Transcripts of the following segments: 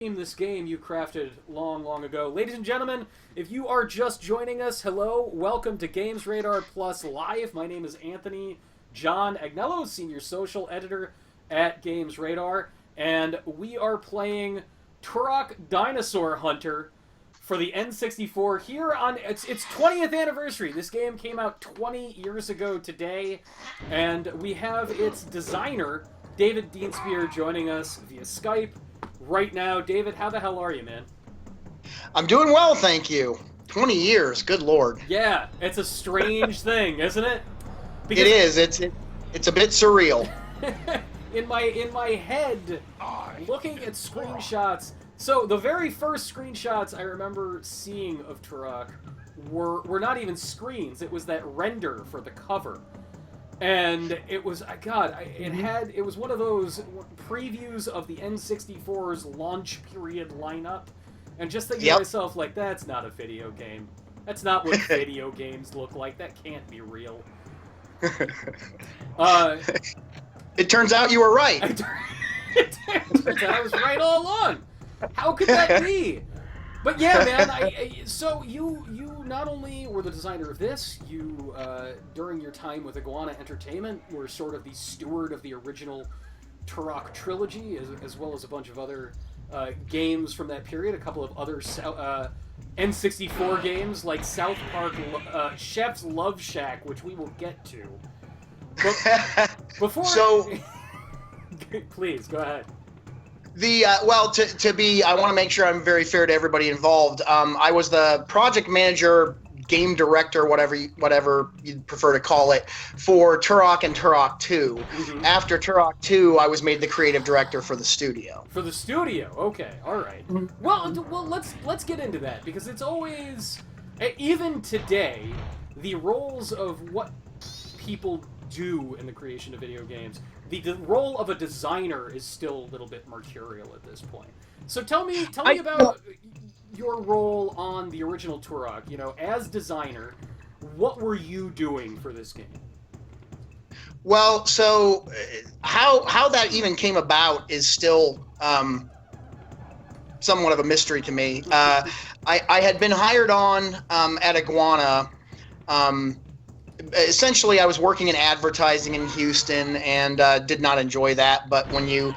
This game you crafted long, long ago. Ladies and gentlemen, if you are just joining us, hello, welcome to Gamesradar Plus Live. My name is Anthony John Agnello, Senior Social Editor at Gamesradar, and we are playing Turok Dinosaur Hunter for the N64 here on its 20th anniversary. This game came out 20 years ago today, and we have its designer, David Dienstbier, joining us via Skype right now. David, how the hell are you, man? I'm doing well, thank you. 20 years, good lord. Yeah, it's a strange thing, isn't it? Because it is. It's a bit surreal. in my head, looking at screenshots. So the very first screenshots I remember seeing of Turok were not even screens. It was that render for the cover. And it was, it was one of those previews of the N64's launch period lineup. And just thinking to myself, like, that's not a video game. That's not what video games look like. That can't be real. It turns out you were right. It turns out I was right all along. How could that be? But yeah, man, so you not only were the designer of this, you, during your time with Iguana Entertainment, were sort of the steward of the original Turok trilogy, as well as a bunch of other games from that period, a couple of other N64 games, like South Park, Chef's Love Shack, which we will get to. But before... So... Please, go ahead. I want to make sure I'm very fair to everybody involved. I was the project manager, game director, whatever you'd prefer to call it, for Turok and Turok 2. Mm-hmm. After Turok 2, I was made the creative director for the studio. For the studio, okay, all right. Mm-hmm. Well, let's get into that, because it's always, even today, the roles of what people do in the creation of video games. The role of a designer is still a little bit mercurial at this point. So tell me about your role on the original Turok. You know, as designer, what were you doing for this game? Well, so how that even came about is still somewhat of a mystery to me. I had been hired on at Iguana. Essentially, I was working in advertising in Houston and did not enjoy that. But when you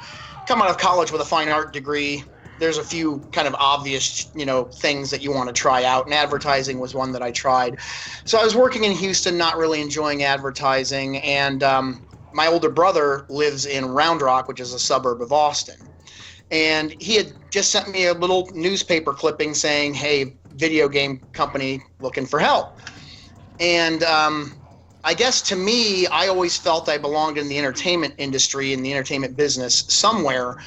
come out of college with a fine art degree, there's a few kind of obvious, things that you want to try out. And advertising was one that I tried. So I was working in Houston, not really enjoying advertising. And my older brother lives in Round Rock, which is a suburb of Austin. And he had just sent me a little newspaper clipping saying, hey, video game company looking for help. And I guess to me, I always felt I belonged in the entertainment industry, in the entertainment business somewhere.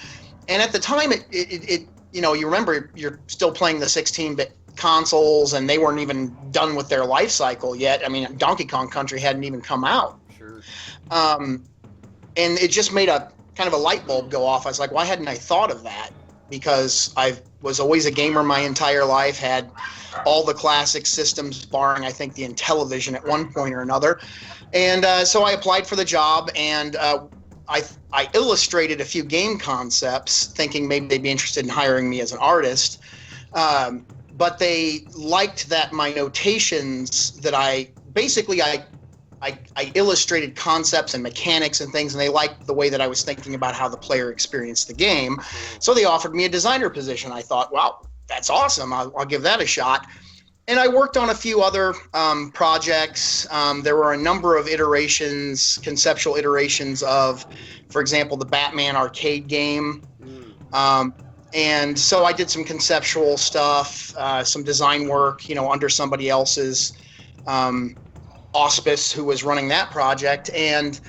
And at the time, you remember you're still playing the 16-bit consoles, and they weren't even done with their life cycle yet. I mean, Donkey Kong Country hadn't even come out. Sure. And it just made a kind of a light bulb go off. I was like, why hadn't I thought of that? Because I was always a gamer my entire life, had all the classic systems, barring, I think, the Intellivision at one point or another. And so I applied for the job, and I illustrated a few game concepts, thinking maybe they'd be interested in hiring me as an artist. But they liked that my notations that I illustrated concepts and mechanics and things, and they liked the way that I was thinking about how the player experienced the game. So they offered me a designer position. I thought, wow, that's awesome. I'll give that a shot. And I worked on a few other projects. There were a number of conceptual iterations of, for example, the Batman arcade game. And so I did some conceptual stuff, some design work, under somebody else's auspice who was running that project. And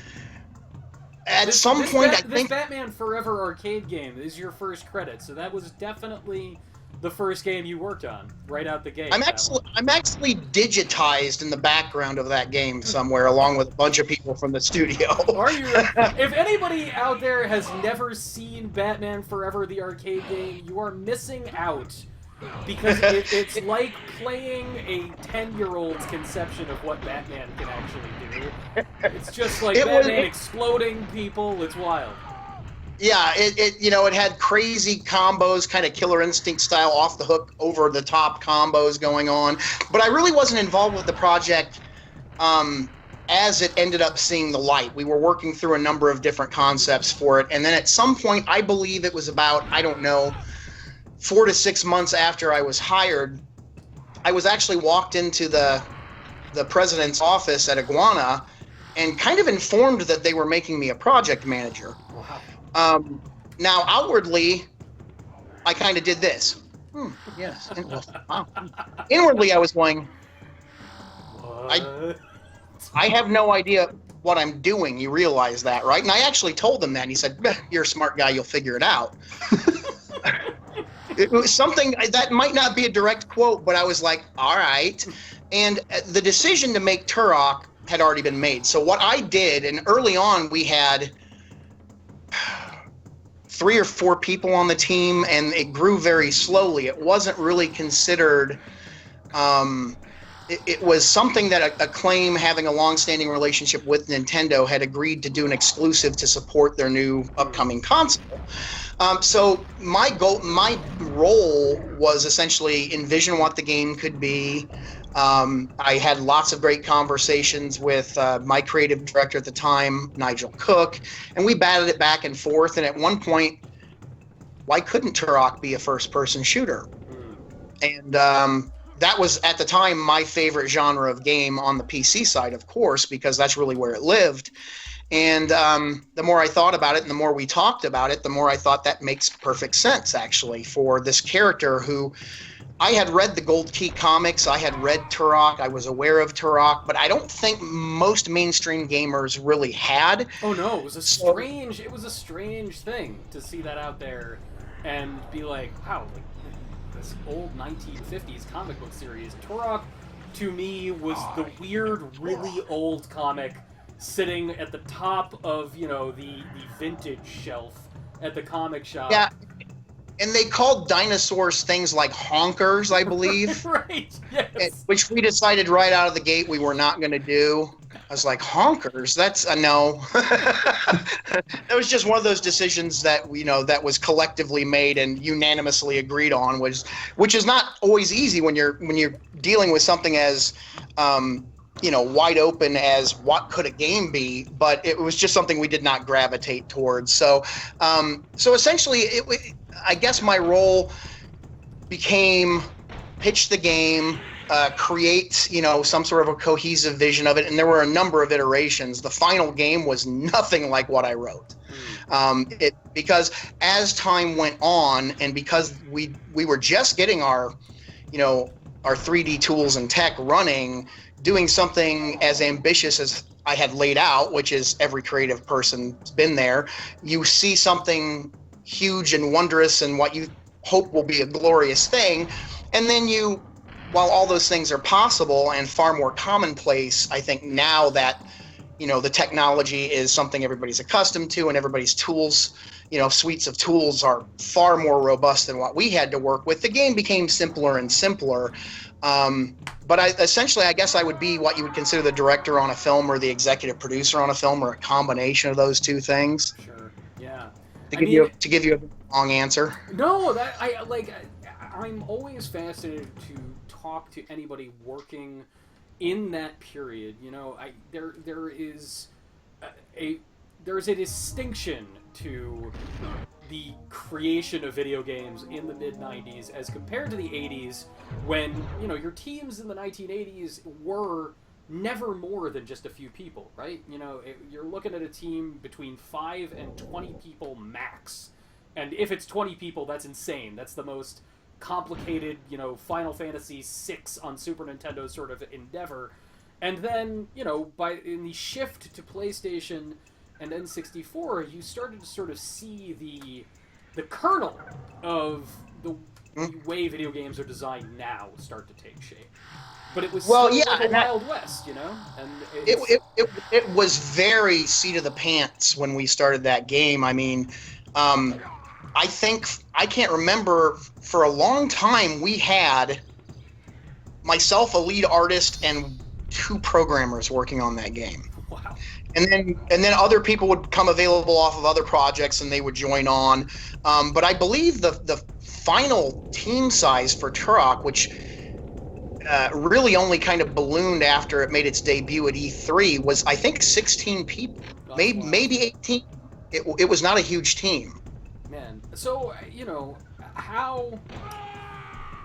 at some point, I think this Batman Forever arcade game is your first credit, so that was definitely the first game you worked on right out the gate. I'm actually digitized in the background of that game somewhere, along with a bunch of people from the studio. Are you? If anybody out there has never seen Batman Forever, the arcade game, you are missing out. Because it's like playing a 10-year-old's conception of what Batman can actually do. It's just like Batman exploding people. It's wild. Yeah, it had crazy combos, kind of Killer Instinct style, off the hook, over the top combos going on. But I really wasn't involved with the project as it ended up seeing the light. We were working through a number of different concepts for it, and then at some point, I believe it was about, I don't know, 4 to 6 months after I was hired, I was actually walked into the president's office at Iguana and kind of informed that they were making me a project manager. Wow. Now, outwardly, I kind of did this. Yes. Wow. Inwardly, I was going, What? I have no idea what I'm doing. You realize that, right? And I actually told him that. And he said, you're a smart guy. You'll figure it out. It was something that might not be a direct quote, but I was like, all right. And the decision to make Turok had already been made. So what I did, and early on we had 3 or 4 people on the team, and it grew very slowly. It wasn't really considered, it was something that Acclaim, having a long-standing relationship with Nintendo, had agreed to do an exclusive to support their new upcoming console. So my role was essentially envision what the game could be. I had lots of great conversations with my creative director at the time, Nigel Cook, and we batted it back and forth. And at one point, why couldn't Turok be a first-person shooter? And that was, at the time, my favorite genre of game on the PC side, of course, because that's really where it lived. And the more I thought about it and the more we talked about it, the more I thought that makes perfect sense, actually, for this character who I had read the Gold Key comics. I had read Turok. I was aware of Turok, but I don't think most mainstream gamers really had. Oh no, it was a strange thing to see that out there and be like, wow, like this old 1950s comic book series. Turok, to me, was the weird, really old comic sitting at the top of, the vintage shelf at the comic shop. Yeah, and they called dinosaurs things like honkers, I believe. Right, yes. Which we decided right out of the gate we were not going to do. I was like, honkers? That's a no. That was just one of those decisions that, that was collectively made and unanimously agreed on, which is not always easy when you're dealing with something as wide open as what could a game be, but it was just something we did not gravitate towards. So essentially, I guess my role became pitch the game, create, some sort of a cohesive vision of it, and there were a number of iterations. The final game was nothing like what I wrote. Because as time went on, and because we were just getting our 3D tools and tech running, doing something as ambitious as I had laid out, which is every creative person's been there, you see something huge and wondrous and what you hope will be a glorious thing, and then while all those things are possible and far more commonplace, I think now that the technology is something everybody's accustomed to and everybody's tools, suites of tools are far more robust than what we had to work with, the game became simpler and simpler. But essentially, I guess I would be what you would consider the director on a film or the executive producer on a film, or a combination of those two things. Sure. Yeah. To give you a long answer. No, I'm always fascinated to talk to anybody working in that period. There's a distinction to the creation of video games in the mid-90s as compared to the 80s, when your teams in the 1980s were never more than just a few people, right? You're looking at a team between 5 and 20 people max, and if it's 20 people, that's insane. That's the most complicated, Final Fantasy VI on Super Nintendo sort of endeavor. And then, in the shift to PlayStation and N64, you started to sort of see the kernel of the way video games are designed now start to take shape. But it was like a Wild West, And it was very seat of the pants when we started that game. I mean, I can't remember, for a long time we had myself, a lead artist, and 2 programmers working on that game. Wow. and then other people would come available off of other projects, and they would join on. But I believe the final team size for Turok, which really only kind of ballooned after it made its debut at E3, was I think 16 people, maybe 18. It was not a huge team. Man, so how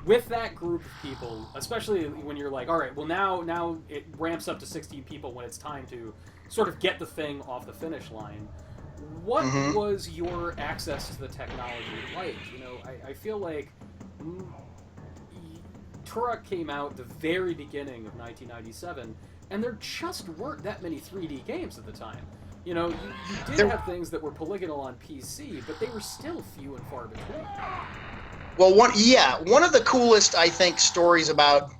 with that group of people, especially when you're like, all right, well now it ramps up to 16 people when it's time to sort of get the thing off the finish line. What was your access to the technology like? I feel like Turok came out the very beginning of 1997, and there just weren't that many 3D games at the time. You did have things that were polygonal on PC, but they were still few and far between. Well, one of the coolest, I think, stories about,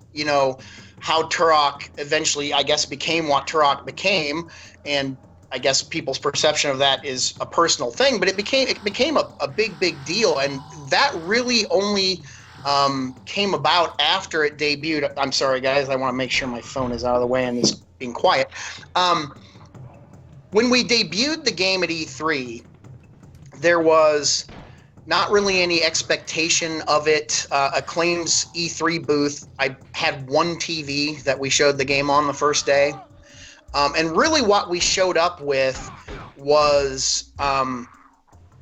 how Turok eventually, I guess, became what Turok became, and I guess people's perception of that is a personal thing, but it became a big deal, and that really only came about after it debuted. I'm sorry, guys, I want to make sure my phone is out of the way and is being quiet. When we debuted the game at E3, there was not really any expectation of it. Acclaim's E3 booth, I had one TV that we showed the game on the first day. And really what we showed up with was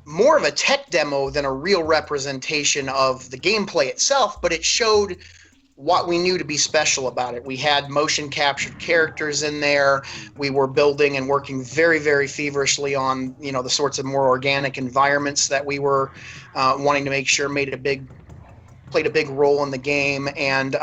more of a tech demo than a real representation of the gameplay itself, but it showed what we knew to be special about it. We had motion captured characters in there. We were building and working very, very feverishly on, the sorts of more organic environments that we were wanting to make sure played a big role in the game. And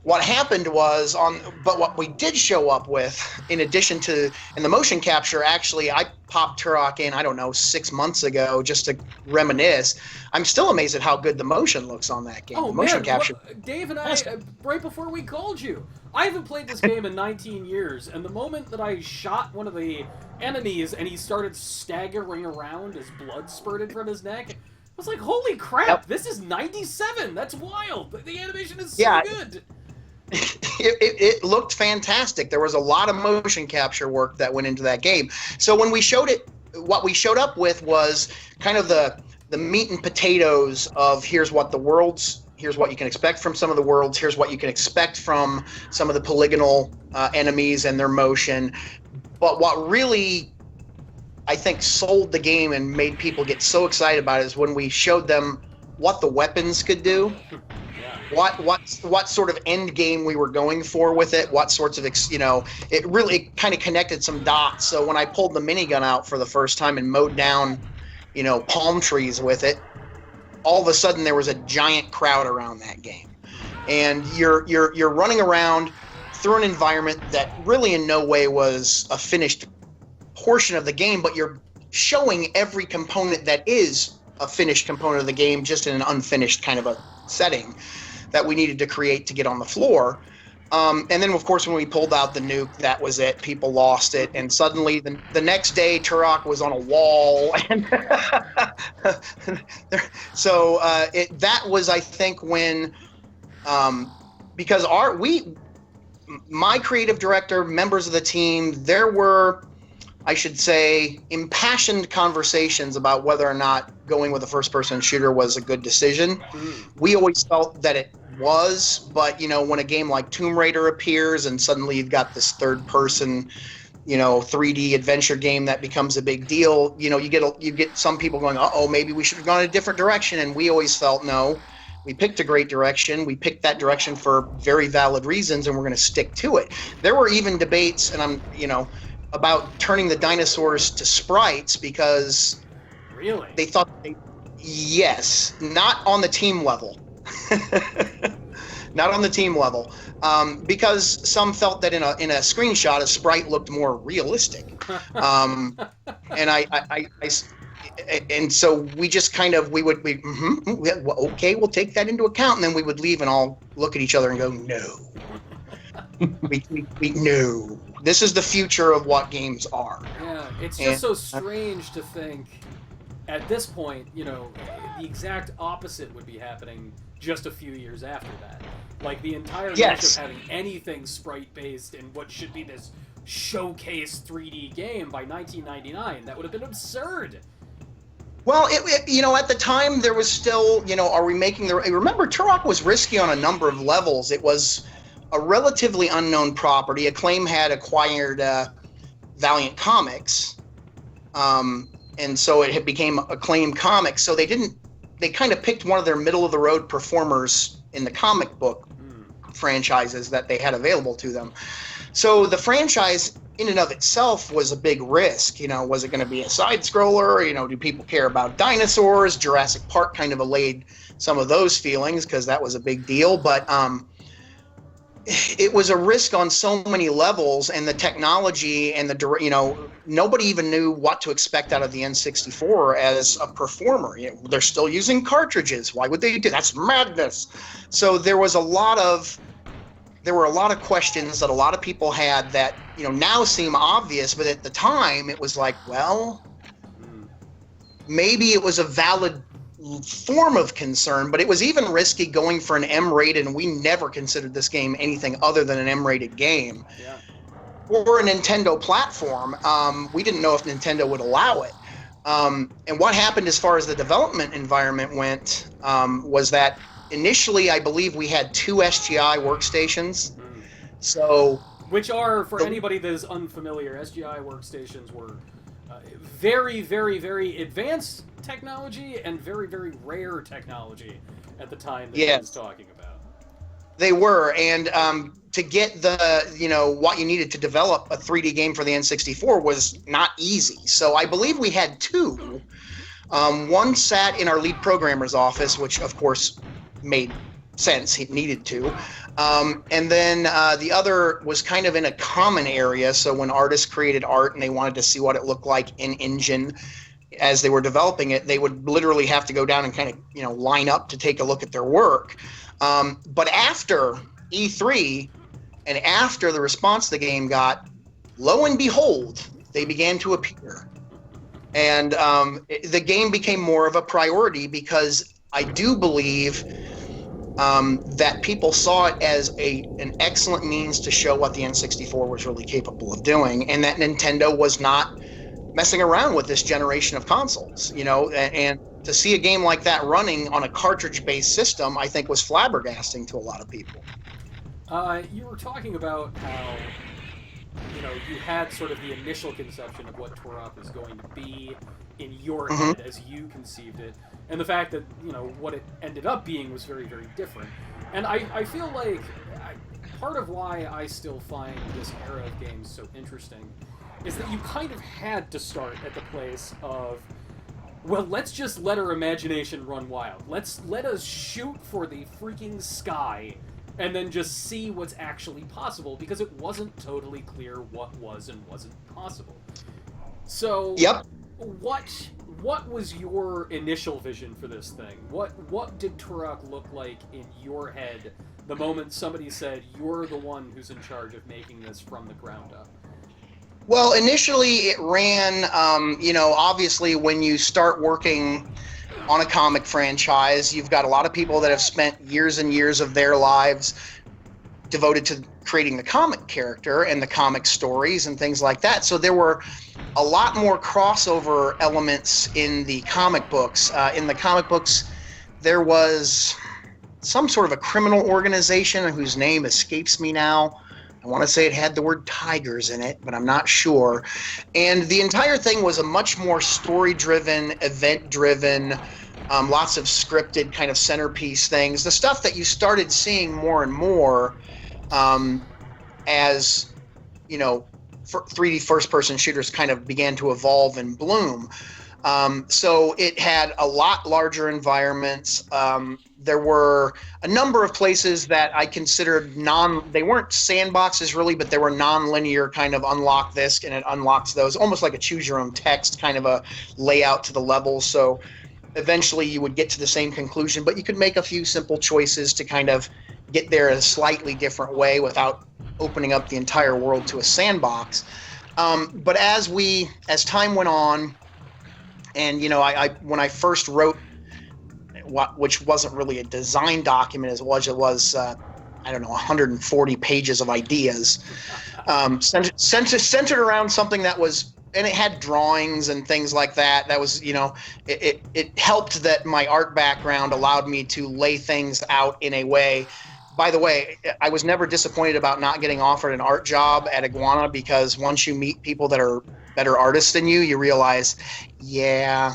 what happened was, but what we did show up with, in addition to, in the motion capture, actually, I popped Turok in, I don't know, 6 months ago, just to reminisce. I'm still amazed at how good the motion looks on that game. Oh, the motion capture. Dave and I, right before we called you, I haven't played this game in 19 years, and the moment that I shot one of the enemies and he started staggering around as blood spurted from his neck, I was like, holy crap, This is 97! That's wild! The animation is so good! It looked fantastic. There was a lot of motion capture work that went into that game. So when we showed it, what we showed up with was kind of the meat and potatoes of here's what you can expect from some of the worlds, here's what you can expect from some of the polygonal enemies and their motion. But what really, I think, sold the game and made people get so excited about it is when we showed them what the weapons could do. What sort of end game we were going for with it, what sorts of, it really kind of connected some dots. So when I pulled the minigun out for the first time and mowed down, palm trees with it, all of a sudden there was a giant crowd around that game. And you're running around through an environment that really in no way was a finished portion of the game, but you're showing every component that is a finished component of the game, just in an unfinished kind of a setting that we needed to create to get on the floor. And then, of course, when we pulled out the nuke, that was it. People lost it. And suddenly, the next day, Turok was on a wall. And so that was, I think, when, because my creative director, members of the team, there were, I should say, impassioned conversations about whether or not going with a first-person shooter was a good decision. We always felt that it was, but when a game like Tomb Raider appears and suddenly you've got this third-person, 3D adventure game that becomes a big deal, you get some people going, uh-oh, maybe we should have gone a different direction. And we always felt, no, we picked a great direction. We picked that direction for very valid reasons, and we're going to stick to it. There were even debates, and about turning the dinosaurs to sprites because really they thought yes, not on the team level. Not on the team level, because some felt that in a screenshot a sprite looked more realistic, and and so we just kind of okay, we'll take that into account, and then we would leave and all look at each other and go, no, we no. This is the future of what games are. Yeah, it's just so strange to think at this point, the exact opposite would be happening just a few years after that. Like the entire notion of having anything sprite-based in what should be this showcase 3D game by 1999. That would have been absurd. Well, at the time there was still, are we making remember Turok was risky on a number of levels. It was a relatively unknown property. Acclaim had acquired Valiant Comics, and so it had became Acclaim Comics. So they kind of picked one of their middle of the road performers in the comic book franchises that they had available to them. So the franchise in and of itself was a big risk. Was it going to be a side scroller? Do people care about dinosaurs? Jurassic Park kind of allayed some of those feelings because that was a big deal. But it was a risk on so many levels, and the technology and nobody even knew what to expect out of the N64 as a performer. They're still using cartridges. Why would they do? That's madness. So there were a lot of questions that a lot of people had that now seem obvious, but at the time it was like, well, maybe it was a valid form of concern, but it was even risky going for an M-rated, and we never considered this game anything other than an M-rated game. Yeah. Or a Nintendo platform. We didn't know if Nintendo would allow it. And what happened as far as the development environment went was that initially I believe we had 2 SGI workstations. So, which are, for anybody that is unfamiliar, SGI workstations were very, very, very advanced technology and very, very rare technology at the time that he was talking about. They were, and to get what you needed to develop a 3D game for the N64 was not easy. So I believe we had 2. One sat in our lead programmer's office, which of course made sense. He needed to. And then the other was kind of in a common area. So when artists created art and they wanted to see what it looked like in Engine as they were developing it, they would literally have to go down and kind of, line up to take a look at their work. But after E3 and after the response the game got, lo and behold, they began to appear. And the game became more of a priority because I do believe that people saw it as an excellent means to show what the N64 was really capable of doing, and that Nintendo was not messing around with this generation of consoles, and to see a game like that running on a cartridge-based system, I think was flabbergasting to a lot of people. You were talking about how, you had sort of the initial conception of what Turok was going to be in your head as you conceived it, and the fact that, what it ended up being was very, very different. And I feel like part of why I still find this era of games so interesting is that you kind of had to start at the place of, well, let's just let our imagination run wild. Let us shoot for the freaking sky and then just see what's actually possible, because it wasn't totally clear what was and wasn't possible. So, yep. What was your initial vision for this thing? What did Turok look like in your head the moment somebody said, you're the one who's in charge of making this from the ground up? Well, initially it ran, obviously when you start working on a comic franchise, you've got a lot of people that have spent years and years of their lives devoted to creating the comic character and the comic stories and things like that. So there were a lot more crossover elements in the comic books. In the comic books, there was some sort of a criminal organization whose name escapes me now. I want to say it had the word tigers in it, but I'm not sure. And the entire thing was a much more story-driven, event-driven, lots of scripted kind of centerpiece things. The stuff that you started seeing more and more as, 3D first-person shooters kind of began to evolve and bloom. So it had a lot larger environments. There were a number of places that I considered they weren't sandboxes really, but they were non-linear kind of unlock this and it unlocks those, almost like a choose your own text kind of a layout to the levels. So eventually you would get to the same conclusion, but you could make a few simple choices to kind of get there in a slightly different way without opening up the entire world to a sandbox. But as time went on, and when I first wrote which wasn't really a design document as much as it was I don't know, 140 pages of ideas, centered around something that was, and it had drawings and things like that. That was, it helped that my art background allowed me to lay things out in a way. By the way, I was never disappointed about not getting offered an art job at Iguana, because once you meet people that are better artists than you, you realize, yeah,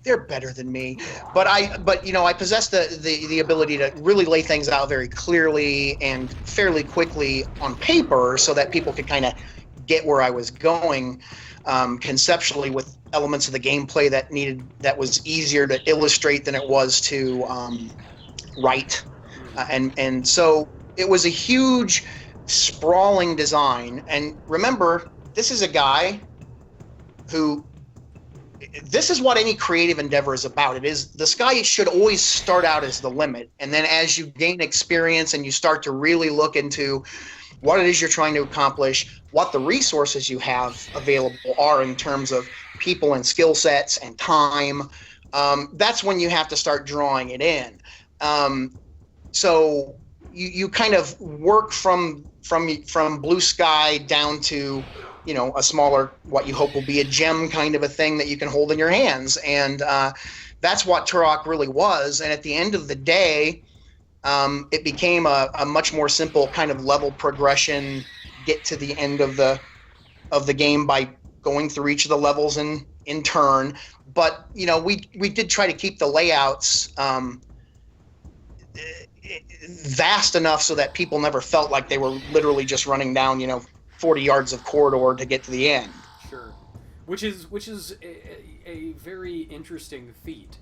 they're better than me. But I possess the ability to really lay things out very clearly and fairly quickly on paper, so that people could kind of get where I was going conceptually, with elements of the gameplay that was easier to illustrate than it was to write, and so it was a huge, sprawling design. And remember, this is a guy who, this is what any creative endeavor is about. It is, the sky should always start out as the limit, and then as you gain experience and you start to really look into what it is you're trying to accomplish, what the resources you have available are in terms of people and skill sets and time, that's when you have to start drawing it in. So you kind of work from blue sky down to, a smaller, what you hope will be a gem kind of a thing that you can hold in your hands. And that's what Turok really was. And at the end of the day, it became a much more simple kind of level progression, get to the end of the game by going through each of the levels in turn. But, we did try to keep the layouts vast enough so that people never felt like they were literally just running down, 40 yards of corridor to get to the end. Sure. Which is a very interesting feat,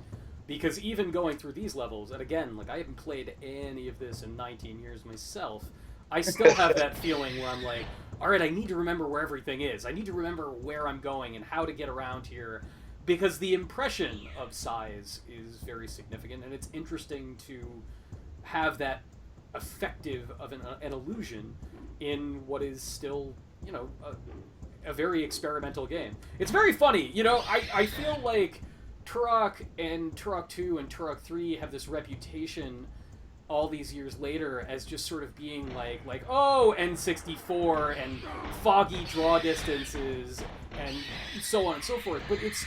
because even going through these levels, and again, like, I haven't played any of this in 19 years myself, I still have that feeling where I'm like, all right, I need to remember where everything is. I need to remember where I'm going and how to get around here, because the impression of size is very significant, and it's interesting to have that effective of an illusion in what is still, a very experimental game. It's very funny, I feel like Turok and Turok 2 and Turok 3 have this reputation all these years later as just sort of being like oh, N64 and foggy draw distances and so on and so forth. But it's,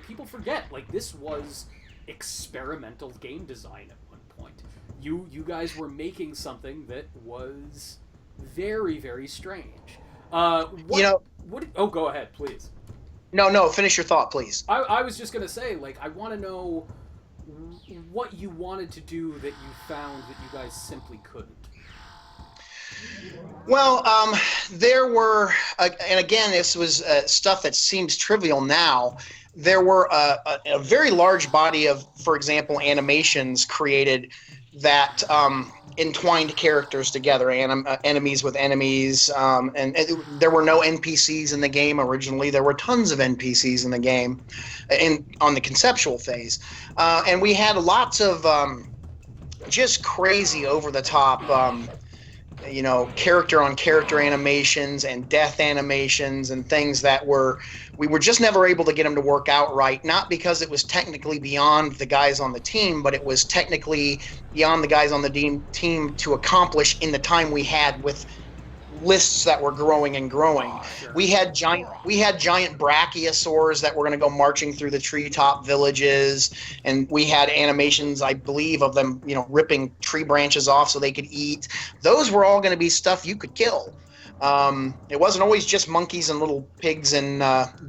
people forget, like, this was experimental game design at one point. You guys were making something that was very, very strange. Oh, go ahead, please. No, finish your thought, please. I was just going to say, like, I want to know what you wanted to do that you found that you guys simply couldn't. Well, there were, and again, this was stuff that seems trivial now. There were a very large body of, for example, animations created that entwined characters together, enemies with enemies, and there were no NPCs in the game originally. There were tons of NPCs in the game on the conceptual phase. And we had lots of just crazy, over-the-top character-on-character animations and death animations and things that we were just never able to get them to work out right, not because it was technically beyond the guys on the team, but it was technically beyond the guys on the team to accomplish in the time we had, with lists that were growing and growing. Sure. We had giant brachiosaurs that were going to go marching through the treetop villages, and we had animations, I believe, of them, ripping tree branches off so they could eat. Those were all going to be stuff you could kill. It wasn't always just monkeys and little pigs and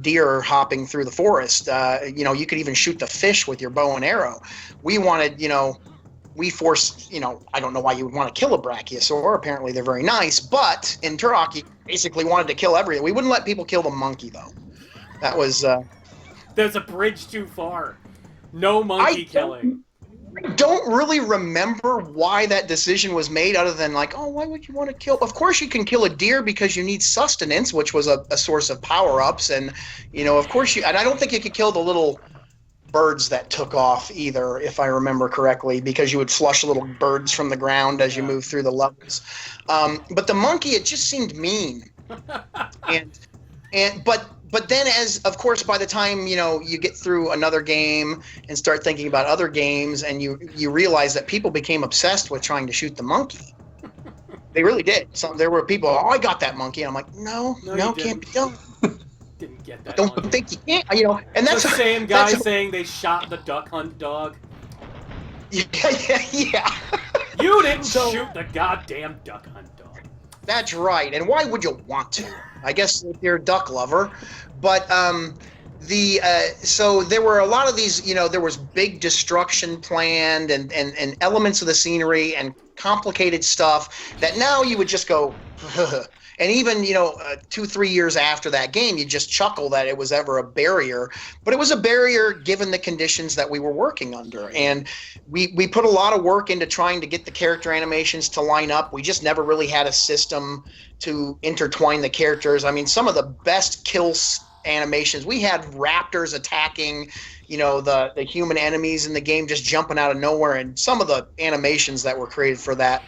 deer hopping through the forest. You could even shoot the fish with your bow and arrow. We wanted, we forced, I don't know why you would want to kill a brachiosaur. Apparently they're very nice. But in Turok, you basically wanted to kill everything. We wouldn't let people kill the monkey, though. That was... There's a bridge too far. No monkey killing. I don't really remember why that decision was made, other than like, oh, why would you want to kill? Of course you can kill a deer because you need sustenance, which was a source of power-ups. And, of course and I don't think you could kill the little birds that took off either, if I remember correctly, because you would flush little birds from the ground as you move through the levels. But the monkey, it just seemed mean. But but then of course, by the time, you get through another game and start thinking about other games, and you realize that people became obsessed with trying to shoot the monkey. They really did. There were people, I got that monkey. And I'm like, no, can't be done. Didn't get that. Don't think you can't, and that's the same guy saying they shot the duck hunt dog. Yeah. You didn't shoot the goddamn duck hunt dog. That's right. And why would you want to? I guess if you're a duck lover. But so there were a lot of these, there was big destruction planned and elements of the scenery and complicated stuff that now you would just go, and even 2-3 years after that game, you just chuckle that it was ever a barrier. But it was a barrier given the conditions that we were working under, and we put a lot of work into trying to get the character animations to line up. We just never really had a system to intertwine the characters. I mean, some of the best kills animations, we had raptors attacking the human enemies in the game, just jumping out of nowhere, and some of the animations that were created for that,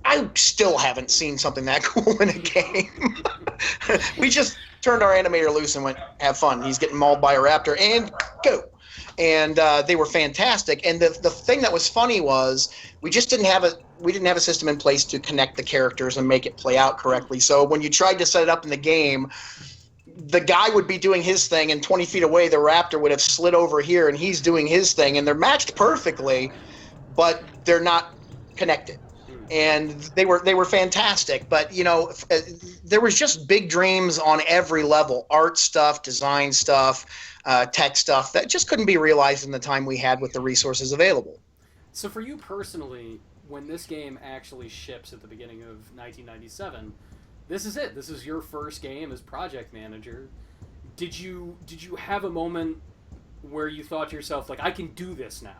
I still haven't seen something that cool in a game. We just turned our animator loose and went, have fun. He's getting mauled by a raptor, and go. And they were fantastic. And the thing that was funny was we didn't have a system in place to connect the characters and make it play out correctly. So when you tried to set it up in the game, the guy would be doing his thing, and 20 feet away, the raptor would have slid over here, and he's doing his thing, and they're matched perfectly, but they're not connected. And they were fantastic, but there was just big dreams on every level: art stuff, design stuff, tech stuff that just couldn't be realized in the time we had with the resources available. So for you personally, when this game actually ships at the beginning of 1997, this is it. This is your first game as project manager. Did you have a moment where you thought to yourself, like, I can do this now?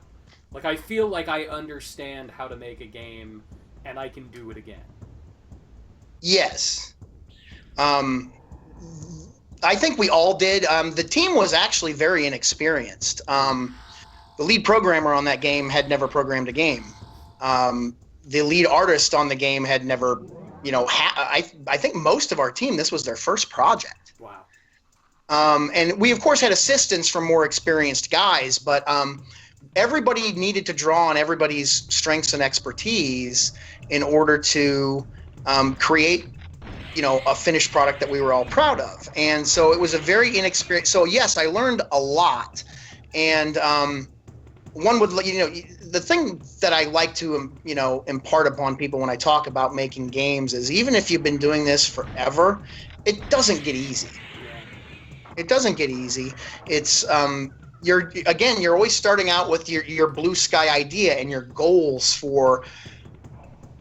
Like, I feel like I understand how to make a game, and I can do it again. Yes. I think we all did. The team was actually very inexperienced. The lead programmer on that game had never programmed a game. The lead artist on the game had never, I think most of our team, this was their first project. Wow. And we, of course, had assistance from more experienced guys, but everybody needed to draw on everybody's strengths and expertise in order to create, a finished product that we were all proud of. And so it was a very inexperienced. So yes, I learned a lot. And one would, the thing that I like to, impart upon people when I talk about making games is, even if you've been doing this forever, it doesn't get easy. It doesn't get easy. It's you're always starting out with your blue sky idea and your goals for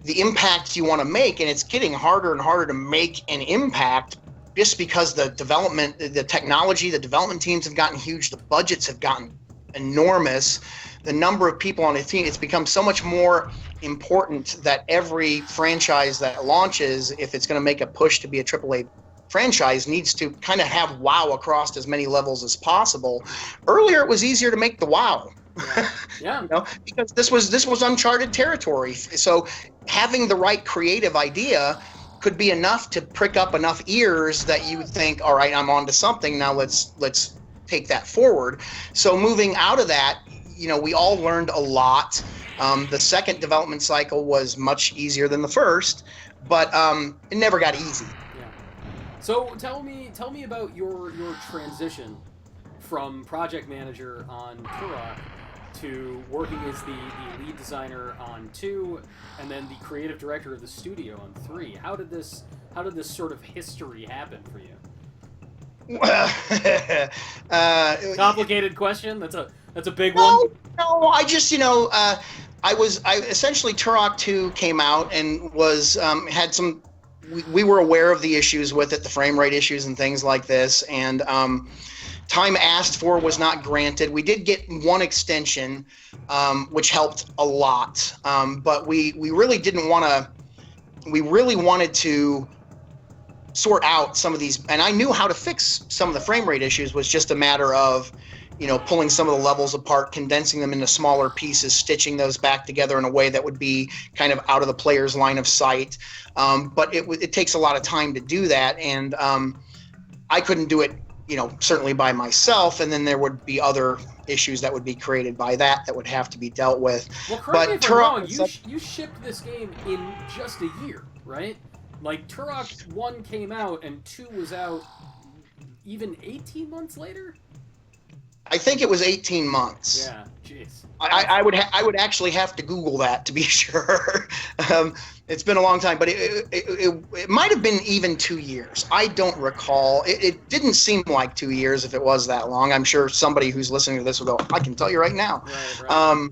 the impact you want to make, and it's getting harder and harder to make an impact just because the development, the technology, the development teams have gotten huge, the budgets have gotten enormous, the number of people on a team, it's become so much more important that every franchise that launches, if it's going to make a push to be a AAA franchise, needs to kind of have WoW across as many levels as possible. Earlier, it was easier to make the WoW. Yeah. Because this was uncharted territory. So having the right creative idea could be enough to prick up enough ears that you think, all right, I'm onto something. Now let's take that forward. So moving out of that, we all learned a lot. The second development cycle was much easier than the first, but it never got easy. Yeah. So tell me about your transition from project manager on Turok to working as the lead designer on 2, and then the creative director of the studio on 3. How did this sort of history happen for you? Complicated question. That's a big one. No, I just I essentially Turok 2 came out and was had some. We were aware of the issues with it, the frame rate issues and things like this, and time asked for was not granted. We did get one extension, which helped a lot, but we really didn't want to. We really wanted to sort out some of these, and I knew how to fix some of the frame rate issues. Was just a matter of, pulling some of the levels apart, condensing them into smaller pieces, stitching those back together in a way that would be kind of out of the player's line of sight. But it takes a lot of time to do that, and I couldn't do it certainly by myself, and then there would be other issues that would be created by that would have to be dealt with. Well, correct me if I'm Turok wrong, you shipped this game in just a year, right? Like, Turok 1 came out, and 2 was out even 18 months later? I think it was 18 months. Yeah, jeez. I would actually have to Google that to be sure. It's been a long time, but it might have been even 2 years. I don't recall. It didn't seem like 2 years if it was that long. I'm sure somebody who's listening to this will go, I can tell you right now. Right.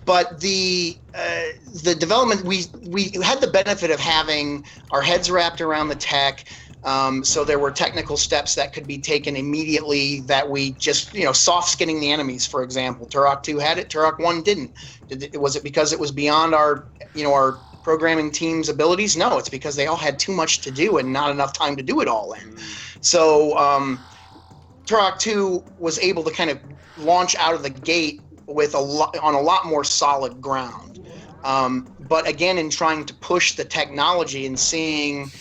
But the development, we had the benefit of having our heads wrapped around the tech. So there were technical steps that could be taken immediately that we just, soft skinning the enemies, for example. Turok 2 had it, Turok 1 didn't. Was it because it was beyond our programming team's abilities? No, it's because they all had too much to do and not enough time to do it all in. So Turok 2 was able to kind of launch out of the gate with on a lot more solid ground. But again, in trying to push the technology and seeing,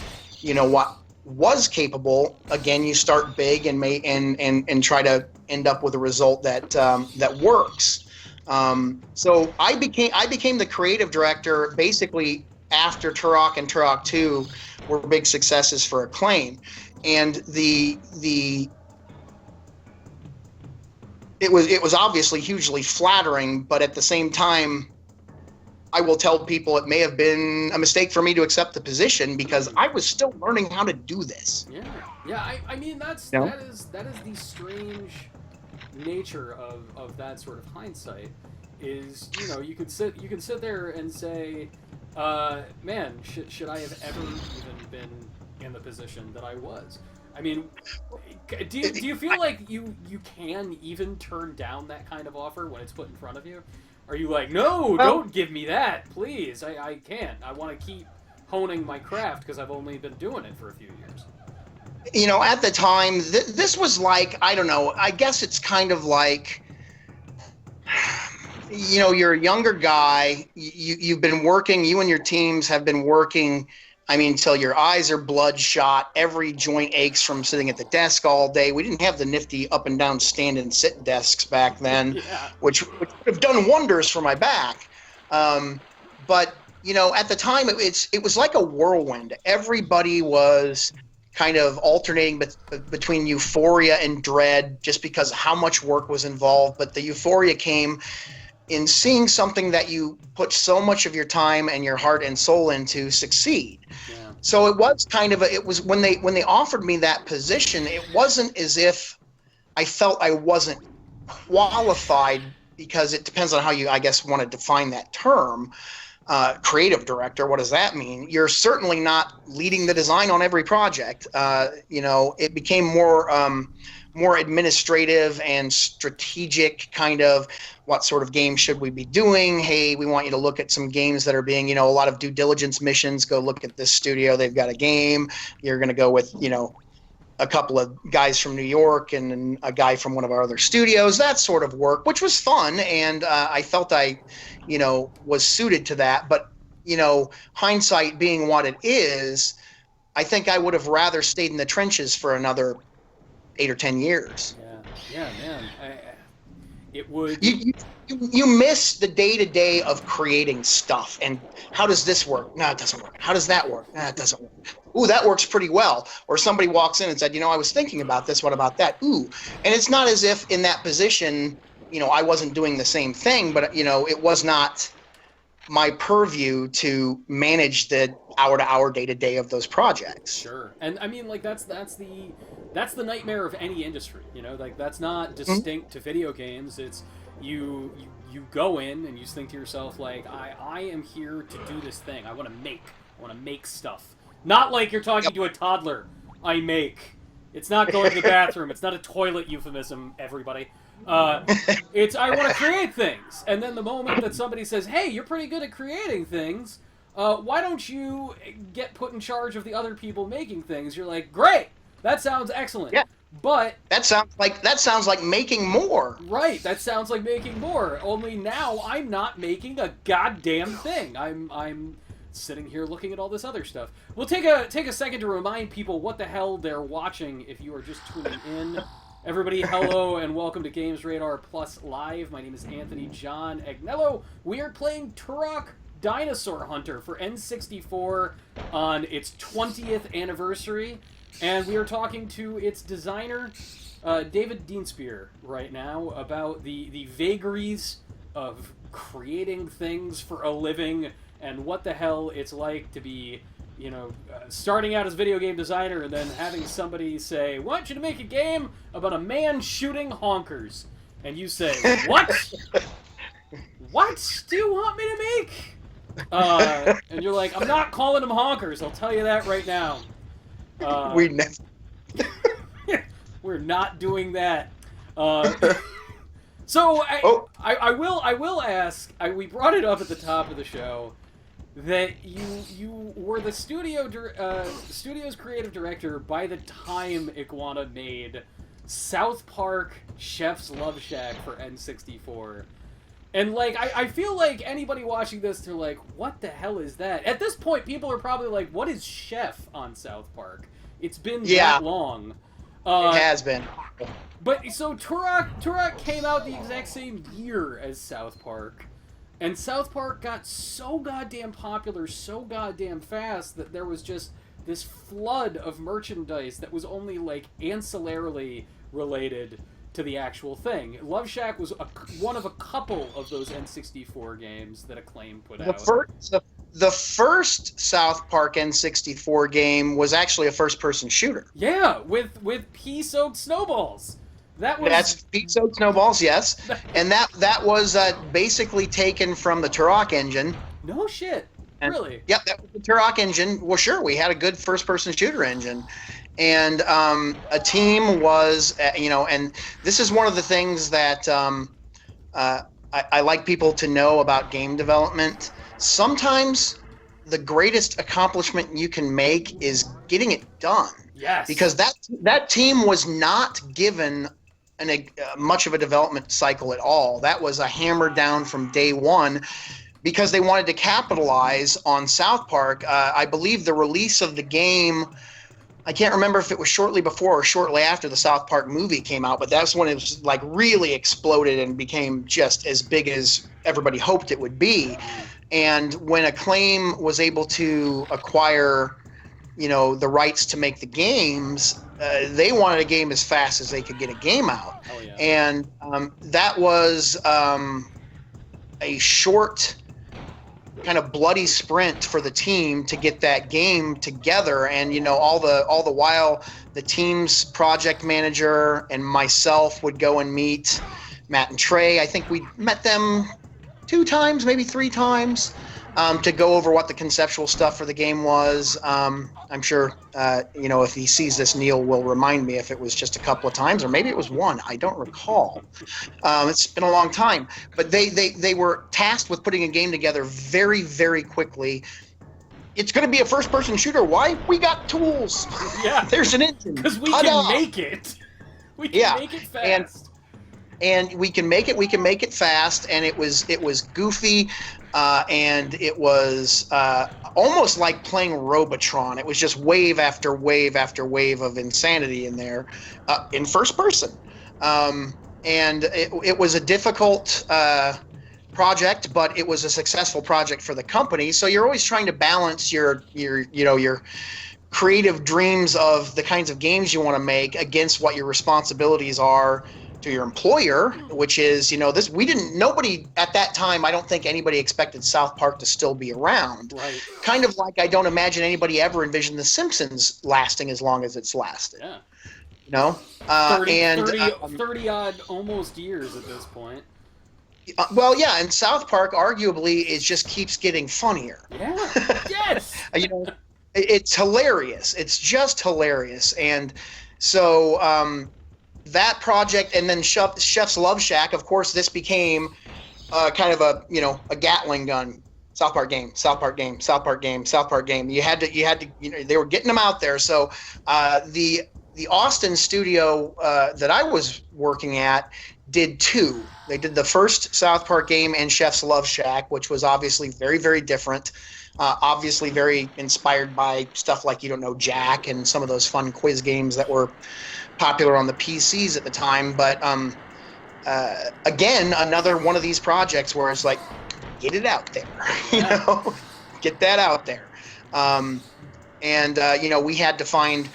what was capable, again, you start big and try to end up with a result that works. So I became the creative director basically after Turok and Turok 2 were big successes for Acclaim, and it was obviously hugely flattering, but at the same time, I will tell people it may have been a mistake for me to accept the position because I was still learning how to do this. Yeah. I mean, that is the strange nature of that sort of hindsight. Is you can sit there and say, man, should I have ever even been in the position that I was? I mean, do you feel like you can even turn down that kind of offer when it's put in front of you? Are you like, no, don't give me that, please? I can't. I want to keep honing my craft because I've only been doing it for a few years. At the time, this was like, I don't know, I guess it's kind of like, you're a younger guy, you've been working, you and your teams have been working, till your eyes are bloodshot, every joint aches from sitting at the desk all day. We didn't have the nifty up and down stand and sit desks back then, which would have done wonders for my back. But at the time, it was like a whirlwind. Everybody was kind of alternating between euphoria and dread just because of how much work was involved. But the euphoria came in seeing something that you put so much of your time and your heart and soul into succeed. So it was kind of it was when they offered me that position, it wasn't as if I felt I wasn't qualified, because it depends on how you, I guess, want to define that term. Creative director, what does that mean? You're certainly not leading the design on every project. It became more administrative and strategic, kind of what sort of games should we be doing? Hey, we want you to look at some games that are being, a lot of due diligence missions. Go look at this studio. They've got a game. You're going to go with, a couple of guys from New York and a guy from one of our other studios, that sort of work, which was fun. And I felt I, was suited to that. But, hindsight being what it is, I think I would have rather stayed in the trenches for another 8 or 10 years. Yeah, man. It would. You miss the day-to-day of creating stuff. And how does this work? No, it doesn't work. How does that work? No, it doesn't work. Ooh, that works pretty well. Or somebody walks in and said, I was thinking about this. What about that? Ooh. And it's not as if in that position, I wasn't doing the same thing, but, it was not my purview to manage the hour-to-hour, day-to-day of those projects. Sure. And I mean, like, that's the nightmare of any industry, like, that's not distinct to video games. It's you go in and you think to yourself, like, I am here to do this thing. I want to make stuff. Not like you're talking to a toddler. I make. It's not going to the bathroom. It's not a toilet euphemism, everybody. It's I want to create things. And then the moment that somebody says, hey, you're pretty good at creating things, why don't you get put in charge of the other people making things? You're like, great, that sounds excellent. Yeah. But that sounds like making more. Right, that sounds like making more. Only now I'm not making a goddamn thing. I'm sitting here looking at all this other stuff. We'll take a second to remind people what the hell they're watching if you are just tuning in. Everybody, hello and welcome to Gamesradar Plus Live. My name is Anthony John Agnello. We are playing Turok Dinosaur Hunter for N64 on its 20th anniversary, and we are talking to its designer, David Dienstbier, right now about the vagaries of creating things for a living and what the hell it's like to be, starting out as a video game designer and then having somebody say, "I want you to make a game about a man shooting honkers." And you say, "What? What do you want me to make?" And you're like, "I'm not calling them honkers, I'll tell you that right now." We never... We're not doing that. So I will ask. We brought it up at the top of the show that you were the studio's creative director by the time Iguana made South Park Chef's Love Shack for N64. And, I feel like anybody watching this, they're like, what the hell is that? At this point, people are probably like, what is Chef on South Park? It's been that long. It has been. But, so, Turok came out the exact same year as South Park. And South Park got so goddamn popular so goddamn fast that there was just this flood of merchandise that was only, ancillarily related to the actual thing. Love Shack was one of a couple of those N64 games that Acclaim put out. The first South Park N64 game was actually a first-person shooter. Yeah, with pea-soaked snowballs. That's pea-soaked snowballs, yes. And that was basically taken from the Turok engine. No shit. Really? Yep, that was the Turok engine. Well, sure, we had a good first-person shooter engine. And a team was, and this is one of the things that I like people to know about game development. Sometimes the greatest accomplishment you can make is getting it done. Yes. Because that team was not given much of a development cycle at all. That was a hammer down from day one because they wanted to capitalize on South Park. I believe the release of the game, I can't remember if it was shortly before or shortly after the South Park movie came out, but that's when it was really exploded and became just as big as everybody hoped it would be. And when Acclaim was able to acquire, the rights to make the games, they wanted a game as fast as they could get a game out. Oh, yeah. And that was a short, kind of bloody sprint for the team to get that game together. And all the while, the team's project manager and myself would go and meet Matt and Trey. I think we met them 2 times, maybe 3 times, to go over what the conceptual stuff for the game was. I'm sure, if he sees this, Neil will remind me if it was just a couple of times or maybe it was 1. I don't recall. It's been a long time. But they were tasked with putting a game together very, very quickly. It's going to be a first-person shooter. Why? We got tools. Yeah. There's an engine. Because we can make it. We can make it fast. And we can make it fast, and it was goofy, and it was almost like playing Robotron. It was just wave after wave after wave of insanity in there, in first person, and it was a difficult project, but it was a successful project for the company. So you're always trying to balance your creative dreams of the kinds of games you want to make against what your responsibilities are to your employer, which is, nobody at that time, I don't think anybody expected South Park to still be around. Right. Kind of like I don't imagine anybody ever envisioned The Simpsons lasting as long as it's lasted. Yeah. 30 odd almost years at this point. And South Park arguably just keeps getting funnier. Yeah. Yes. It's hilarious. It's just hilarious. And so, that project, and then Chef's Love Shack. Of course, this became kind of a Gatling gun. South Park game, South Park game, South Park game, South Park game. You had to. They were getting them out there. So the the Austin studio that I was working at did two. They did the first South Park game and Chef's Love Shack, which was obviously very, very different. Obviously very inspired by stuff like You Don't Know Jack and some of those fun quiz games that were popular on the PCs at the time. But again, another one of these projects where it's like, get it out there, get that out there. We had to find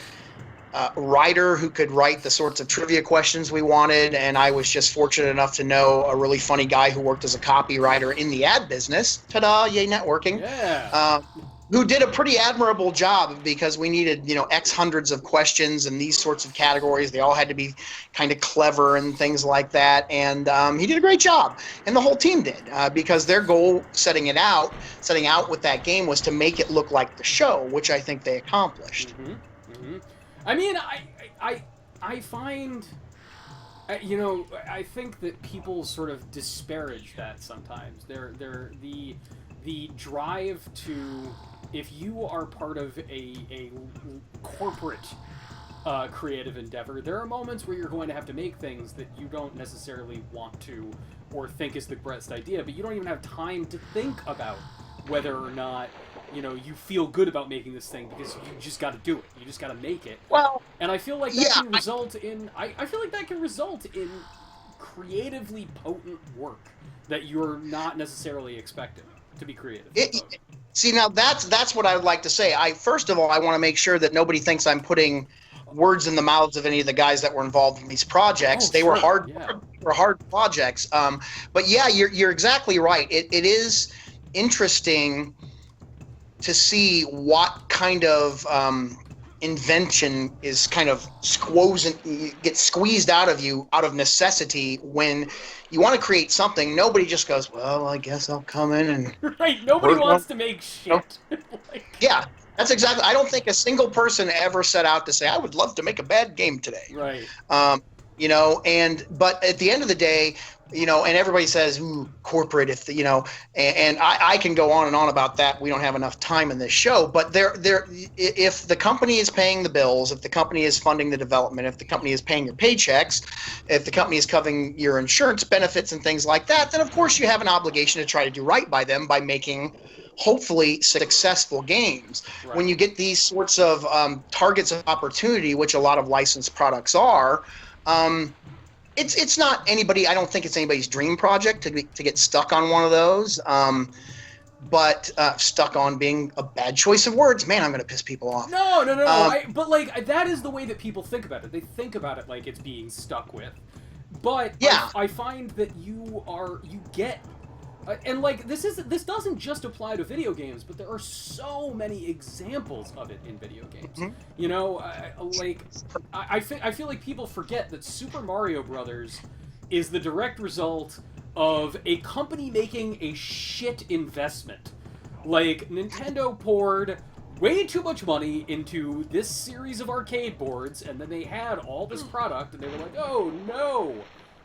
a writer who could write the sorts of trivia questions we wanted, and I was just fortunate enough to know a really funny guy who worked as a copywriter in the ad business. Ta-da, yay networking. Yeah. Who did a pretty admirable job because we needed, X hundreds of questions and these sorts of categories. They all had to be kind of clever and things like that. And he did a great job. And the whole team did because their goal setting out with that game was to make it look like the show, which I think they accomplished. Mm-hmm. Mm-hmm. I mean, I find, I think that people sort of disparage that sometimes. They're the drive to, if you are part of a corporate creative endeavor, there are moments where you're going to have to make things that you don't necessarily want to or think is the best idea, but you don't even have time to think about whether or not you feel good about making this thing because you just got to do it. You just got to make it. Well, and I feel like that can result in. I feel like that can result in creatively potent work that you're not necessarily expecting to be creative. See, now that's what I would like to say. First of all, I want to make sure that nobody thinks I'm putting words in the mouths of any of the guys that were involved in these projects. They were hard projects. But yeah, you're exactly right. It is interesting to see what kind of invention is kind of gets squeezed out of you out of necessity when you want to create something. Nobody just goes, well, I guess I'll come in and right. Nobody wants to make shit. Yeah, that's exactly. I don't think a single person ever set out to say, I would love to make a bad game today. Right. But at the end of the day, and everybody says, ooh, corporate, and I can go on and on about that. We don't have enough time in this show, but if the company is paying the bills, if the company is funding the development, if the company is paying your paychecks, if the company is covering your insurance benefits and things like that, then of course you have an obligation to try to do right by them by making hopefully successful games. Right. When you get these sorts of targets of opportunity, which a lot of licensed products are, it's not anybody. I don't think it's anybody's dream project to get stuck on one of those. But stuck on being a bad choice of words. Man, I'm going to piss people off. No. But that is the way that people think about it. They think about it like it's being stuck with. But yeah, I find that you get. And this doesn't just apply to video games, but there are so many examples of it in video games. Mm-hmm. I feel like people forget that Super Mario Brothers is the direct result of a company making a shit investment. Nintendo poured way too much money into this series of arcade boards, and then they had all this product, and they were like, oh no!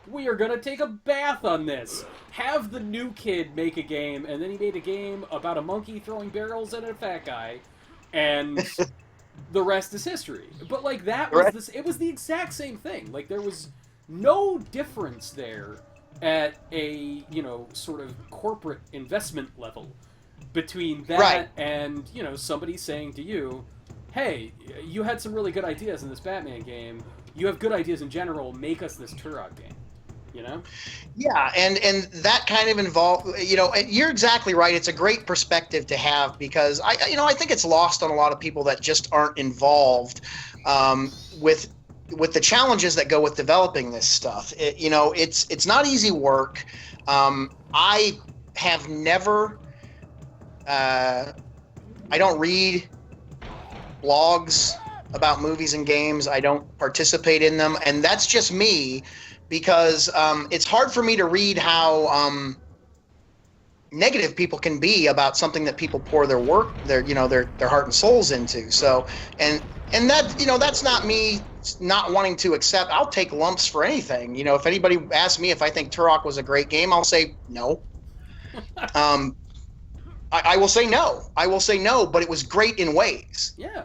We are gonna take a bath on this. Have the new kid make a game, and then he made a game about a monkey throwing barrels at a fat guy, and the rest is history. But it was the exact same thing. There was no difference there at a sort of corporate investment level between that and somebody saying to you, hey, you had some really good ideas in this Batman game. You have good ideas in general. Make us this Turok game. Yeah, and that kind of involved, and you're exactly right. It's a great perspective to have because I think it's lost on a lot of people that just aren't involved with the challenges that go with developing this stuff. It's not easy work. I have never, I don't read blogs about movies and games. I don't participate in them, and that's just me. Because it's hard for me to read how negative people can be about something that people pour their work, their heart and souls into. So, and that that's not me not wanting to accept. I'll take lumps for anything. If anybody asks me if I think Turok was a great game, I'll say no. I will say no. But it was great in ways. Yeah.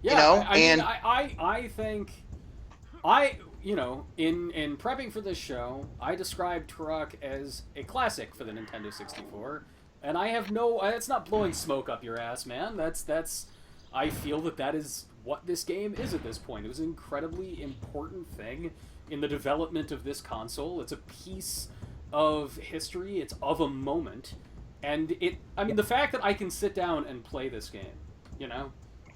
Yeah, you know, I think in prepping for this show, I described Turok as a classic for the Nintendo 64, and I have no. It's not blowing smoke up your ass, man. That's. I feel that is what this game is at this point. It was an incredibly important thing in the development of this console. It's a piece of history. It's of a moment, and it. I mean, the fact that I can sit down and play this game, you know,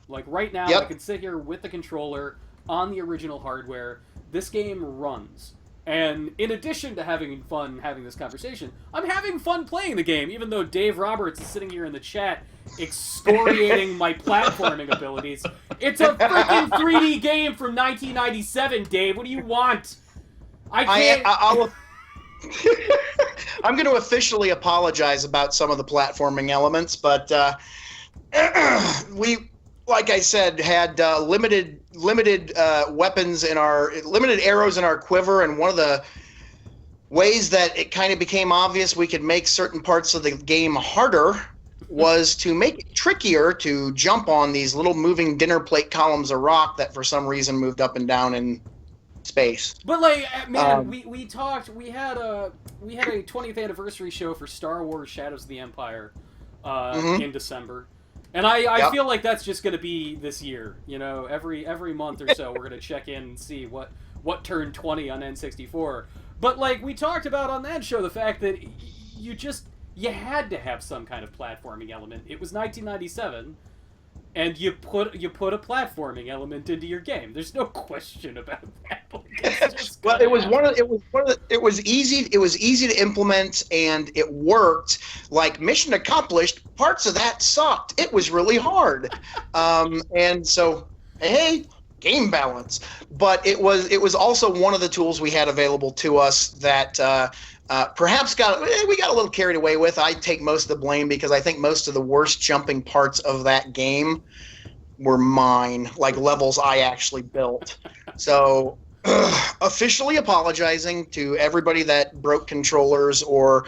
like right now, I can sit here with the controller on the original hardware. This game runs. And in addition to having fun having this conversation, I'm having fun playing the game, even though Dave Roberts is sitting here in the chat excoriating my platforming abilities. It's a freaking 3D game from 1997, Dave. What do you want? I can't... I'm going to officially apologize about some of the platforming elements, but we... like I said, had limited weapons in our limited arrows in our quiver, and one of the ways that it kind of became obvious we could make certain parts of the game harder was to make it trickier to jump on these little moving dinner plate columns of rock that for some reason moved up and down in space. But like, man, we talked. We had a 20th anniversary show for Star Wars: Shadows of the Empire in December. And I feel like that's just going to be this year. You know, every month or so, we're going to check in and see what turned 20 on N64. But like we talked about on that show, the fact that you had to have some kind of platforming element. It was 1997, and you put a platforming element into your game. There's no question about that. Well, it was easy to implement, and it worked. Like, mission accomplished. Parts of that sucked. It was really hard, and so hey, game balance. But it was also one of the tools we had available to us that perhaps we got a little carried away with. I take most of the blame because I think most of the worst jumping parts of that game were mine, like levels I actually built. So officially apologizing to everybody that broke controllers or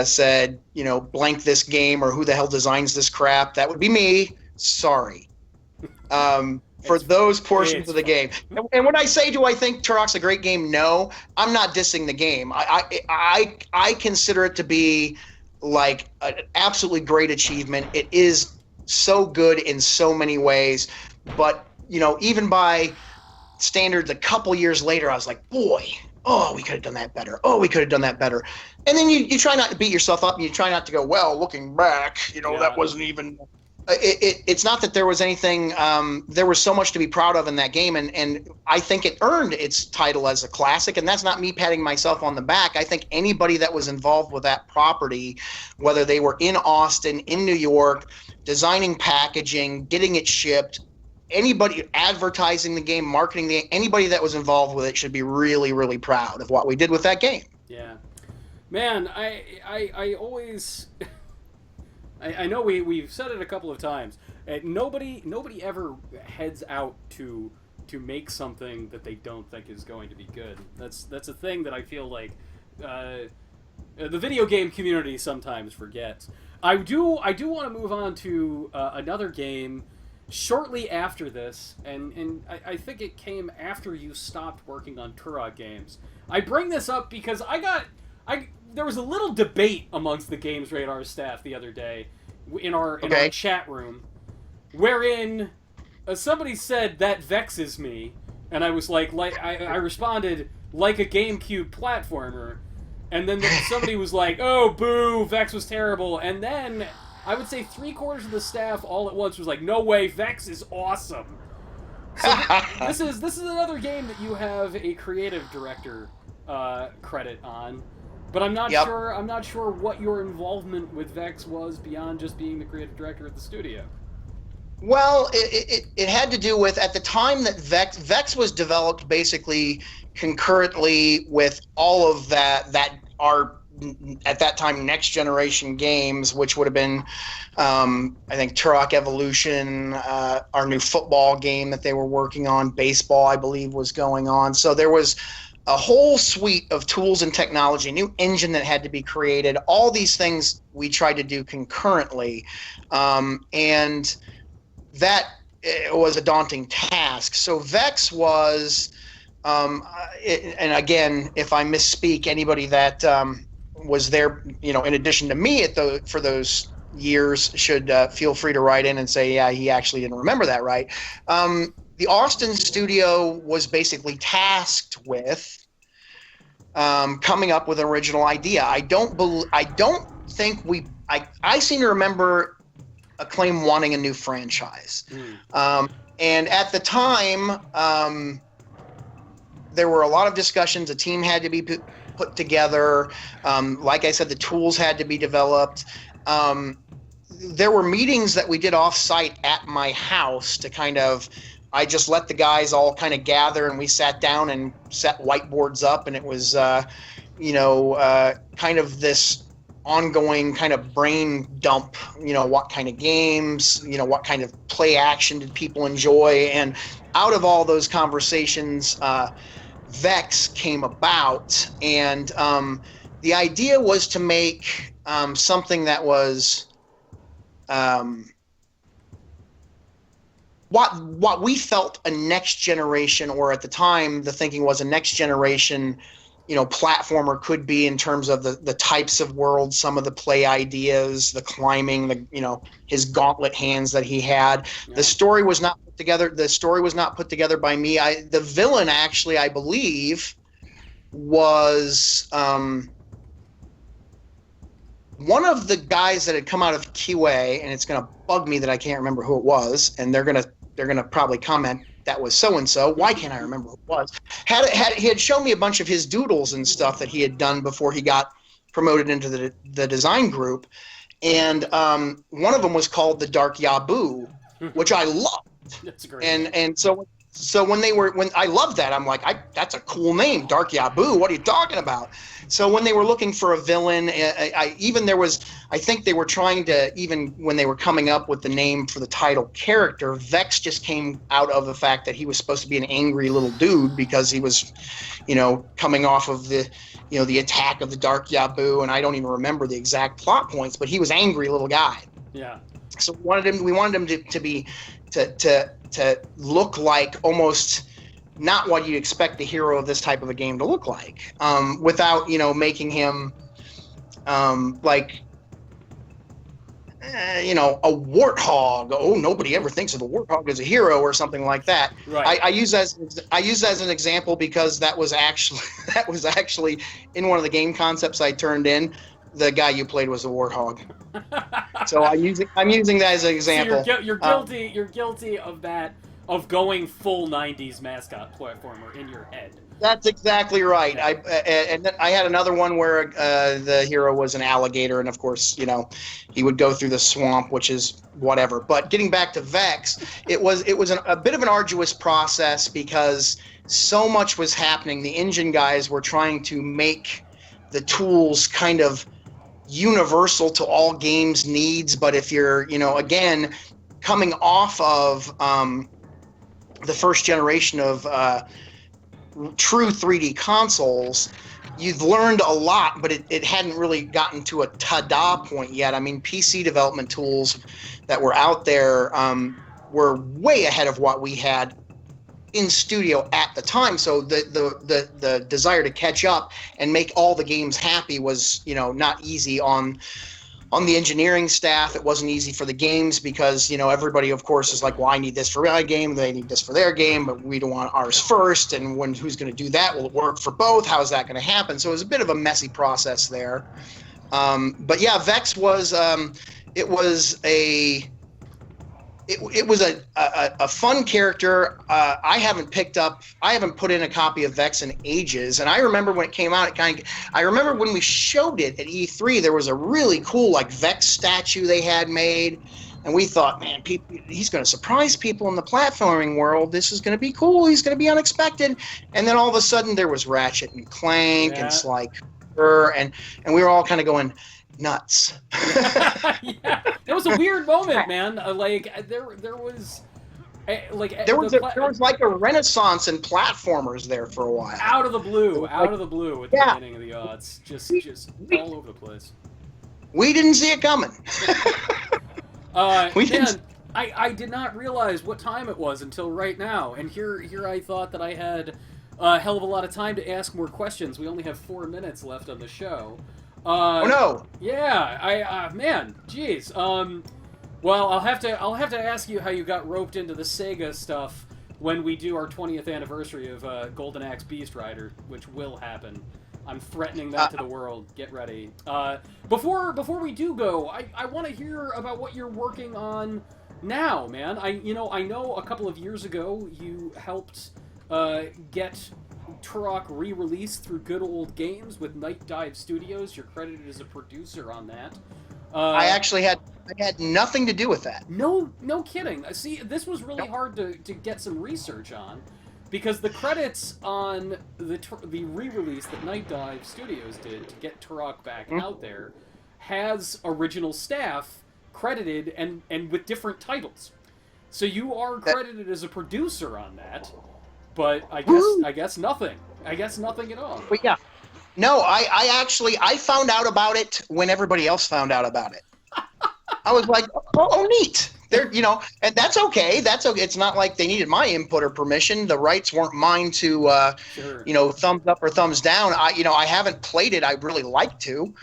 said, you know, blank this game or who the hell designs this crap. That would be me. Sorry. For those portions of the game. And when I say, do I think Turok's a great game? No, I'm not dissing the game. I consider it to be like an absolutely great achievement. It is so good in so many ways, but you know, even by standards, a couple years later, I was like, boy, oh, we could have done that better. Oh, we could have done that better. And then you try not to beat yourself up, and you try not to go, well, looking back, you know, that wasn't even. It's not that there was anything. There was so much to be proud of in that game, and I think it earned its title as a classic. And that's not me patting myself on the back. I think anybody that was involved with that property, whether they were in Austin, in New York, designing packaging, getting it shipped, anybody advertising the game, marketing the game, anybody that was involved with it should be really, really proud of what we did with that game. Yeah, man, I always. I know we've said it a couple of times. Nobody ever heads out to make something that they don't think is going to be good. That's a thing that I feel like the video game community sometimes forgets. I do want to move on to another game shortly after this, and I think it came after you stopped working on Turok games. I bring this up because there was a little debate amongst the Gamesradar staff the other day in our chat room, wherein somebody said that vexes me, and I was like I responded like a GameCube platformer, and then somebody was like, oh boo, Vex was terrible, and then I would say 3/4 of the staff all at once was like, no way, Vex is awesome. So this is another game that you have a creative director credit on. But I'm not sure. I'm not sure what your involvement with Vex was beyond just being the creative director at the studio. Well, it had to do with, at the time that Vex was developed basically concurrently with all of that our at that time next generation games, which would have been I think Turok Evolution, our new football game that they were working on, baseball I believe was going on. So there was a whole suite of tools and technology, a new engine that had to be created. All these things we tried to do concurrently, and that it was a daunting task. So Vex was, and again, if I misspeak, anybody that was there, in addition to me for those years should feel free to write in and say, yeah, he actually didn't remember that right. The Austin studio was basically tasked with coming up with an original idea. I seem to remember Acclaim wanting a new franchise. And at the time, there were a lot of discussions. A team had to be put together. Like I said, the tools had to be developed. There were meetings that we did off-site at my house to I just let the guys all kind of gather, and we sat down and set whiteboards up, and it was, kind of this ongoing kind of brain dump, what kind of games, what kind of play action did people enjoy. And out of all those conversations, Vex came about, and the idea was to make something that was what we felt a next generation, or at the time the thinking was a next generation platformer could be, in terms of the types of worlds, some of the play ideas, the climbing, his gauntlet hands that he had. Yeah. The story was not put together. By me. The villain, actually, I believe, was one of the guys that had come out of QA, and it's going to bug me that I can't remember who it was, and they're gonna probably comment that was so and so. Why can't I remember who it was? He had shown me a bunch of his doodles and stuff that he had done before he got promoted into the design group, and one of them was called the Dark Yabu, which I loved. That's great. And so when I loved that, I'm like, that's a cool name, Dark Yabu. What are you talking about? So when they were looking for a villain, I think they were trying to, even when they were coming up with the name for the title character, Vex just came out of the fact that he was supposed to be an angry little dude because he was, coming off of the attack of the Dark Yabu, and I don't even remember the exact plot points, but he was an angry little guy. Yeah. So we wanted him to look like almost not what you'd expect the hero of this type of a game to look like, without making him like a warthog. Oh, nobody ever thinks of a warthog as a hero or something like that. Right. I use that as an example because that was actually in one of the game concepts I turned in. The guy you played was a warthog. So I'm using that as an example. So you're guilty of that, of going full 90s mascot platformer in your head. That's exactly right. And then I had another one where the hero was an alligator, and of course, he would go through the swamp, which is whatever. But getting back to Vex, it was a bit of an arduous process because so much was happening. The engine guys were trying to make the tools kind of universal to all games' needs, but if you're, again, coming off of the first generation of true 3D consoles, you've learned a lot, but it hadn't really gotten to a ta-da point yet. I mean, PC development tools that were out there were way ahead of what we had in studio at the time, so the desire to catch up and make all the games happy was not easy on the engineering staff. It wasn't easy for the games because everybody of course is like, well, I need this for my game, they need this for their game, but we don't want ours first, and who's going to do that? Will it work for both? How is that going to happen? So it was a bit of a messy process there, but yeah, Vex was It was a fun character. I haven't put in a copy of Vex in ages, and I remember when it came out. I remember when we showed it at E3. There was a really cool Vex statue they had made, and we thought, man, he's going to surprise people in the platforming world. This is going to be cool. He's going to be unexpected. And then all of a sudden, there was Ratchet and Clank and Sly Cooper, and we were all kind of going nuts. Yeah, it was a weird moment, man. There was like a renaissance in platformers there for a while. Out of the blue at the beginning of the odds, just all over the place. We didn't see it coming. I I did not realize what time it was until right now, and here I thought that I had a hell of a lot of time to ask more questions. We only have 4 minutes left on the show. Oh no! Yeah, man, jeez. Well, I'll have to ask you how you got roped into the Sega stuff when we do our 20th anniversary of Golden Axe Beast Rider, which will happen. I'm threatening that to the world. Get ready. Before we do go, I want to hear about what you're working on now, man. I know a couple of years ago you helped get Turok re-released through Good Old Games with Night Dive Studios. You're credited as a producer on that. I had nothing to do with that. No kidding. See, this was really hard to get some research on, because the credits on the re-release that Night Dive Studios did to get Turok back out there has original staff credited and with different titles. So you are credited as a producer on that, but I guess nothing. I guess nothing at all. But yeah. No, I found out about it when everybody else found out about it. I was like, oh neat. They're, and that's okay. That's okay. It's not like they needed my input or permission. The rights weren't mine to, Sure. Thumbs up or thumbs down. I haven't played it. I'd really like to.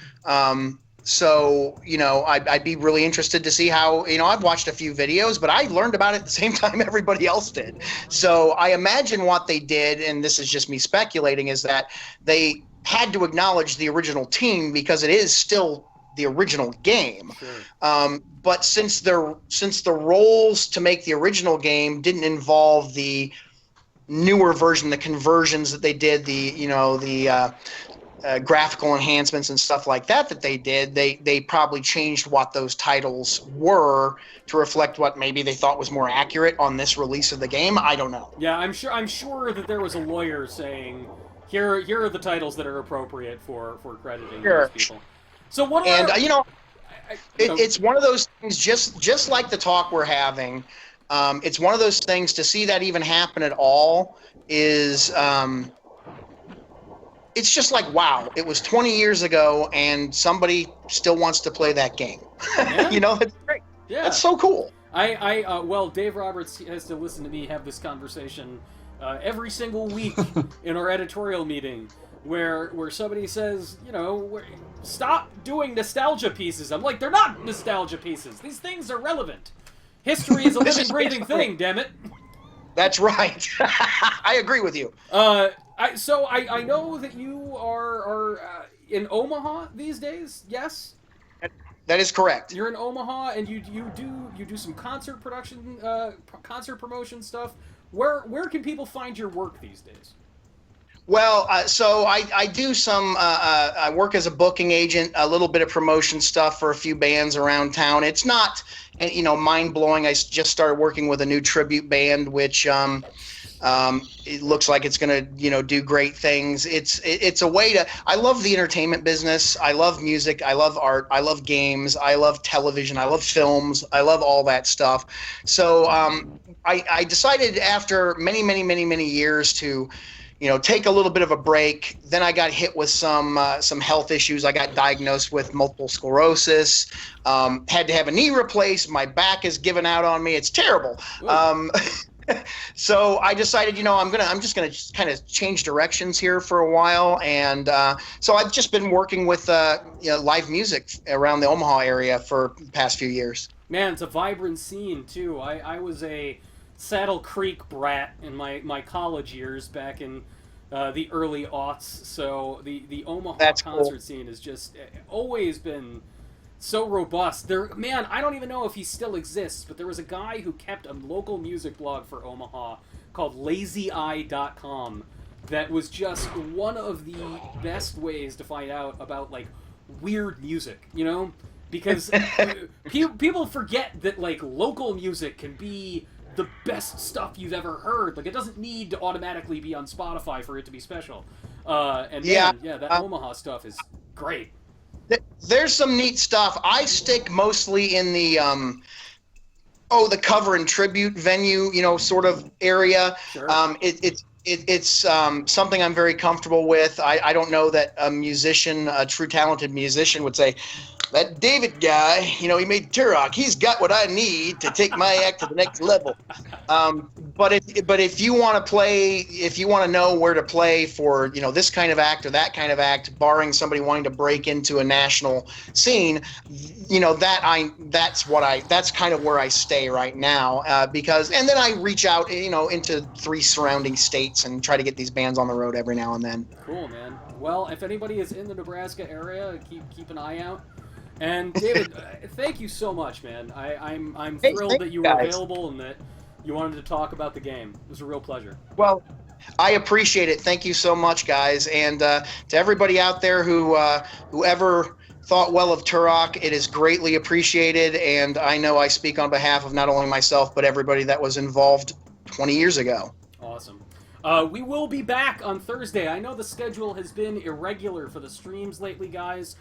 So, I'd be really interested to see how, I've watched a few videos, but I learned about it at the same time everybody else did. So I imagine what they did, and this is just me speculating, is that they had to acknowledge the original team because it is still the original game. Sure. But since the roles to make the original game didn't involve the newer version, the conversions that they did, the graphical enhancements and stuff like that they did, they probably changed what those titles were to reflect what maybe they thought was more accurate on this release of the game. I don't know. Yeah, I'm sure that there was a lawyer saying, here are the titles that are appropriate for crediting Sure. these people. So what? And it's one of those things. Just like the talk we're having, it's one of those things. To see that even happen at all is, it's just like, wow! It was 20 years ago, and somebody still wants to play that game. Yeah. That's great. Yeah, That's so cool. Well, Dave Roberts has to listen to me have this conversation every single week in our editorial meeting, where somebody says, stop doing nostalgia pieces. I'm like, they're not nostalgia pieces. These things are relevant. History is a living, breathing thing, damn it. That's right. I agree with you. So I know that you are in Omaha these days. Yes. That is correct. You're in Omaha, and you do some concert production, concert promotion stuff. Where can people find your work these days? Well, so I do some. I work as a booking agent, a little bit of promotion stuff for a few bands around town. It's not, mind blowing. I just started working with a new tribute band, which it looks like it's going to, do great things. It's a way to. I love the entertainment business. I love music. I love art. I love games. I love television. I love films. I love all that stuff. So I decided after many years to, take a little bit of a break. Then I got hit with some health issues. I got diagnosed with multiple sclerosis. Had to have a knee replaced. My back has given out on me. It's terrible. So I decided, I'm just gonna kind of change directions here for a while, and so I've just been working with live music around the Omaha area for the past few years. Man, it's a vibrant scene too. I was a Saddle Creek brat in my college years back in the early aughts. So the Omaha concert scene has just always been so robust. Man, I don't even know if he still exists, but there was a guy who kept a local music blog for Omaha called LazyEye.com that was just one of the best ways to find out about weird music, because people forget that local music can be the best stuff you've ever heard. It doesn't need to automatically be on Spotify for it to be special. That Omaha stuff is great. There's some neat stuff. I stick mostly in the the cover and tribute venue, sort of area. Sure. It's something I'm very comfortable with. I don't know that a musician, a true talented musician, would say, that David guy, he made Turok. He's got what I need to take my act to the next level. But if you want to play, if you want to know where to play for, this kind of act or that kind of act, barring somebody wanting to break into a national scene, that's kind of where I stay right now, because, and then I reach out, into 3 surrounding states and try to get these bands on the road every now and then. Cool, man. Well, if anybody is in the Nebraska area, keep an eye out. And David, thank you so much, man. I'm thrilled that you were available and that you wanted to talk about the game. It was a real pleasure. Well, I appreciate it. Thank you so much, guys. And to everybody out there whoever thought well of Turok, it is greatly appreciated. And I know I speak on behalf of not only myself, but everybody that was involved 20 years ago. Awesome. We will be back on Thursday. I know the schedule has been irregular for the streams lately, guys.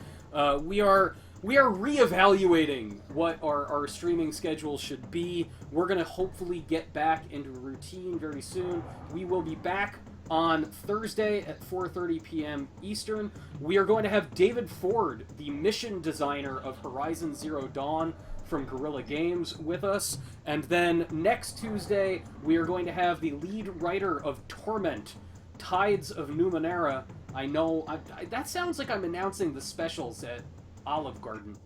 We are reevaluating what our streaming schedule should be. We're going to hopefully get back into a routine very soon. We will be back on Thursday at 4:30 p.m. Eastern. We are going to have David Ford, the mission designer of Horizon Zero Dawn from Guerrilla Games, with us. And then next Tuesday, we are going to have the lead writer of Torment, Tides of Numenera. I know, that sounds like I'm announcing the specials at Olive Garden.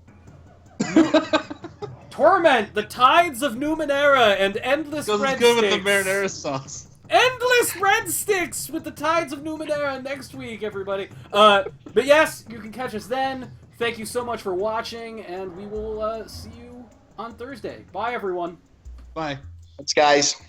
Torment, the Tides of Numenera, and Endless Breadsticks. Goes good with the marinara sauce. Endless Breadsticks with the Tides of Numenera next week, everybody. But yes, you can catch us then. Thank you so much for watching, and we will see you on Thursday. Bye, everyone. Bye. Thanks, guys.